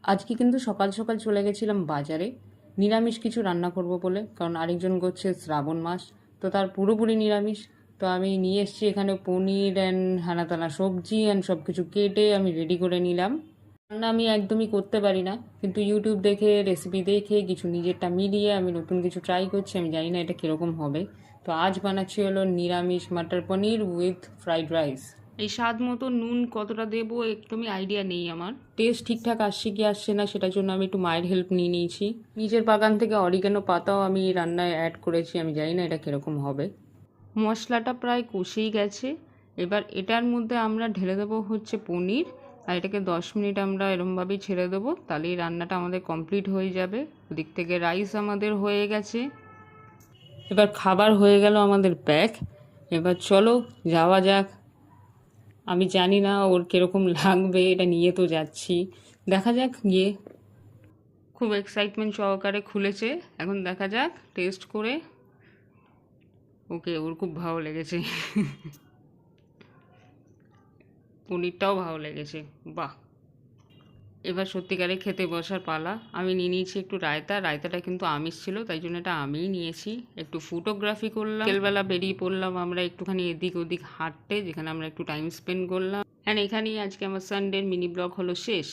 আজকে কিন্তু সকাল সকাল চলে গেছিলাম বাজারে নিরামিষ কিছু রান্না করব বলে, কারণ আরেকজন করছে শ্রাবণ মাস, তো তার পুরোপুরি নিরামিষ। তো আমি নিয়ে এসেছি এখানে পনির অ্যান্ড হানাতানা সবজি অ্যান্ড সব কিছু কেটে আমি রেডি করে নিলাম। রান্না আমি একদমই করতে পারি না, কিন্তু ইউটিউব দেখে রেসিপি দেখে কিছু নিজেরটা মিলিয়ে আমি নতুন কিছু ট্রাই করছি। আমি জানি না এটা কীরকম হবে। তো আজ বানাচ্ছি হলো নিরামিষ মাটার পনির উইথ ফ্রাইড রাইস। এই স্বাদ মতো নুন কতটা দেবো একদমই আইডিয়া নেই আমার। টেস্ট ঠিকঠাক আসছে কি আসছে না সেটার জন্য আমি একটু মায়ের হেল্প নিয়ে নিয়েছি। নিজের বাগান থেকে অরিগানো পাতাও আমি রান্নায় অ্যাড করেছি। আমি জানি না এটা কীরকম হবে। মশলাটা প্রায় কষেই গেছে। এবার এটার মধ্যে আমরা ঢেলে দেবো হচ্ছে পনির, আর এটাকে 10 মিনিট আমরা এরমভাবেই ছেড়ে দেবো, তাহলেই রান্নাটা আমাদের কমপ্লিট হয়ে যাবে। ওদিক থেকে রাইস আমাদের হয়ে গেছে। এবার খাবার হয়ে গেল আমাদের প্যাক। এবার চলো যাওয়া যাক। আমি জানি না ওর কীরকম লাগবে, এটা নিয়ে তো যাচ্ছি, দেখা যাক গিয়ে। খুব এক্সাইটমেন্ট সহকারে খুলেছে, এখন দেখা যাক টেস্ট করে। ওকে, ওর খুব ভালো লেগেছে। পনিরটাও ভালো লেগেছে, বাহ। এবার সত্যিকারে খেতে বসার পালা। আমি নিয়ে নিয়েছি একটু রায়তা। রায়তাটা কিন্তু আমিষ ছিল, তাই জন্য এটা আমিই নিয়েছি। একটু ফটোগ্রাফি করলাম, বিকেলবেলা বেরিয়ে পড়লাম আমরা একটুখানি এদিক ওদিক হাঁটতে, যেখানে আমরা একটু টাইম স্পেন্ড করলাম। অ্যান্ড এখানেই আজকে আমার সানডের মিনি ব্লগ হলো শেষ।